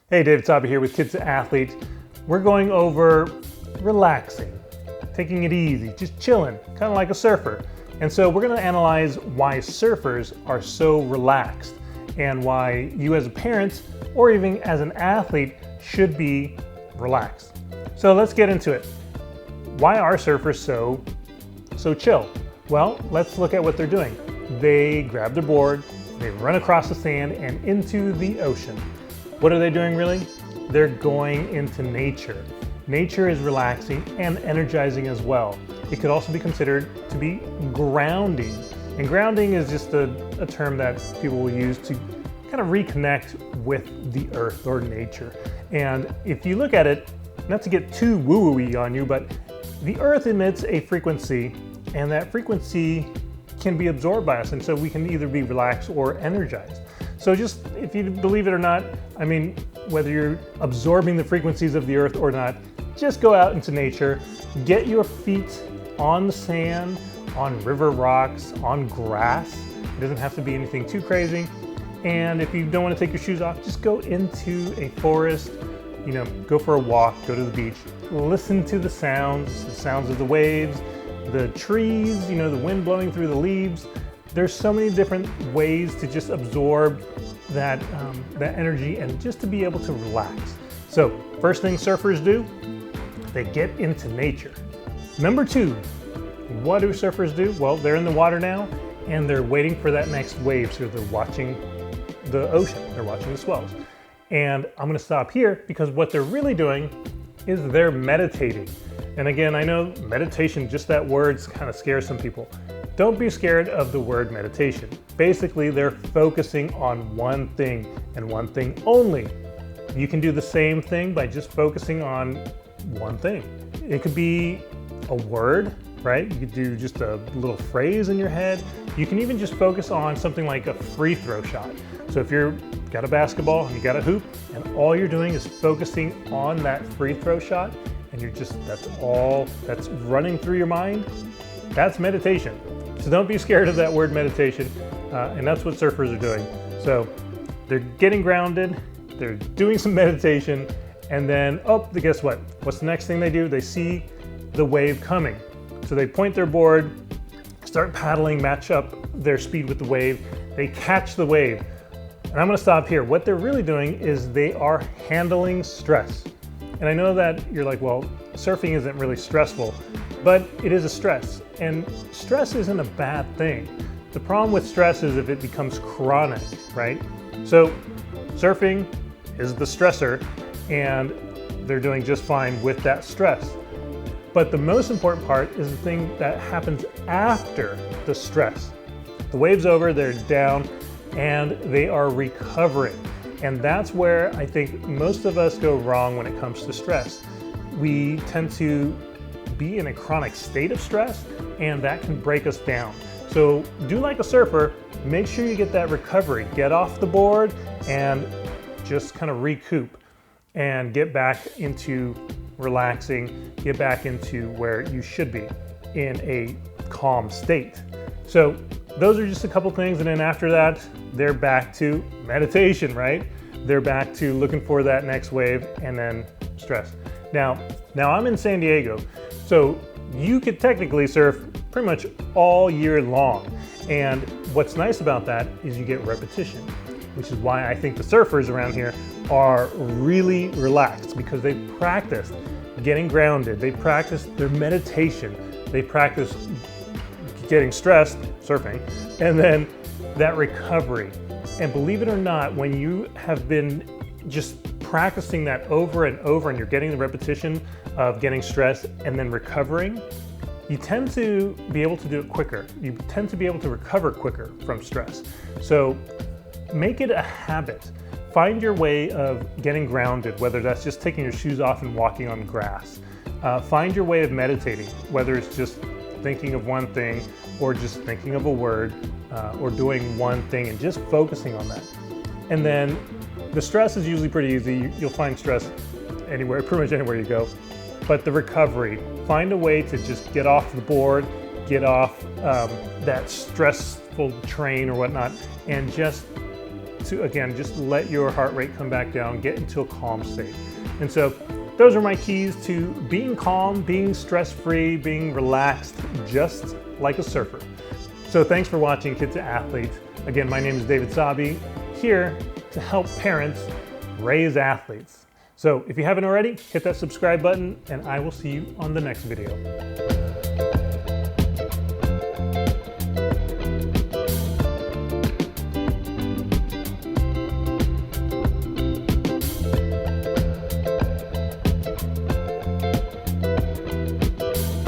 Hey, David Sabi here with Kids to Athletes. We're going over relaxing, taking it easy, just chilling, kind of like a surfer. And so we're going to analyze why surfers are so relaxed and why you as a parent or even as an athlete should be relaxed. So let's get into it. Why are surfers so chill? Well, let's look at what they're doing. They grab their board, they run across the sand and into the ocean. What are they doing really? They're going into nature. Nature is relaxing and energizing as well. It could also be considered to be grounding. And grounding is just a term that people will use to kind of reconnect with the earth or nature. And if you look at it, not to get too woo-woo-y on you, but the earth emits a frequency, and that frequency can be absorbed by us. And so we can either be relaxed or energized. So just, if you believe it or not, I mean, whether you're absorbing the frequencies of the earth or not, just go out into nature, get your feet on the sand, on river rocks, on grass. It doesn't have to be anything too crazy. And if you don't want to take your shoes off, just go into a forest, go for a walk, go to the beach, listen to the sounds of the waves, the trees, the wind blowing through the leaves. There's so many different ways to just absorb that energy and just to be able to relax. So first thing surfers do, they get into nature. Number two, what do surfers do? Well, they're in the water now and they're waiting for that next wave. So they're watching the ocean, they're watching the swells. And I'm gonna stop here because what they're really doing is they're meditating. And again, I know meditation, just that word kind of scares some people. Don't be scared of the word meditation. Basically, they're focusing on one thing and one thing only. You can do the same thing by just focusing on one thing. It could be a word, right? You could do just a little phrase in your head. You can even just focus on something like a free throw shot. So if you've got a basketball and you got a hoop and all you're doing is focusing on that free throw shot and that's all that's running through your mind, that's meditation. So don't be scared of that word meditation, and that's what surfers are doing. So they're getting grounded, they're doing some meditation, and then, guess what? What's the next thing they do? They see the wave coming. So they point their board, start paddling, match up their speed with the wave, they catch the wave. And I'm gonna stop here. What they're really doing is they are handling stress. And I know that you're like, well, surfing isn't really stressful, but it is a stress. And stress isn't a bad thing. The problem with stress is if it becomes chronic, right? So surfing is the stressor and they're doing just fine with that stress. But the most important part is the thing that happens after the stress. The wave's over, they're down, and they are recovering. And that's where I think most of us go wrong when it comes to stress. We tend to be in a chronic state of stress, and that can break us down. So do like a surfer, make sure you get that recovery. Get off the board and just kind of recoup and get back into relaxing, get back into where you should be in a calm state. So those are just a couple things, and then after that, they're back to meditation, right? They're back to looking for that next wave and then stress. Now I'm in San Diego, so you could technically surf pretty much all year long. And what's nice about that is you get repetition, which is why I think the surfers around here are really relaxed, because they practiced getting grounded, they practiced their meditation, they practiced getting stressed, surfing, and then that recovery. And believe it or not, when you have been just practicing that over and over and you're getting the repetition of getting stressed and then recovering, you tend to be able to do it quicker. You tend to be able to recover quicker from stress. So make it a habit. Find your way of getting grounded, whether that's just taking your shoes off and walking on grass. Find your way of meditating, whether it's just thinking of one thing or just thinking of a word or doing one thing and just focusing on that. And then the stress is usually pretty easy. You'll find stress anywhere, pretty much anywhere you go. But the recovery, find a way to just get off the board, get off that stressful train or whatnot, and just to, again, just let your heart rate come back down, get into a calm state. And so those are my keys to being calm, being stress-free, being relaxed, just like a surfer. So thanks for watching Kid to Athlete. Again, my name is David Sabi, here to help parents raise athletes. So if you haven't already, hit that subscribe button, and I will see you on the next video.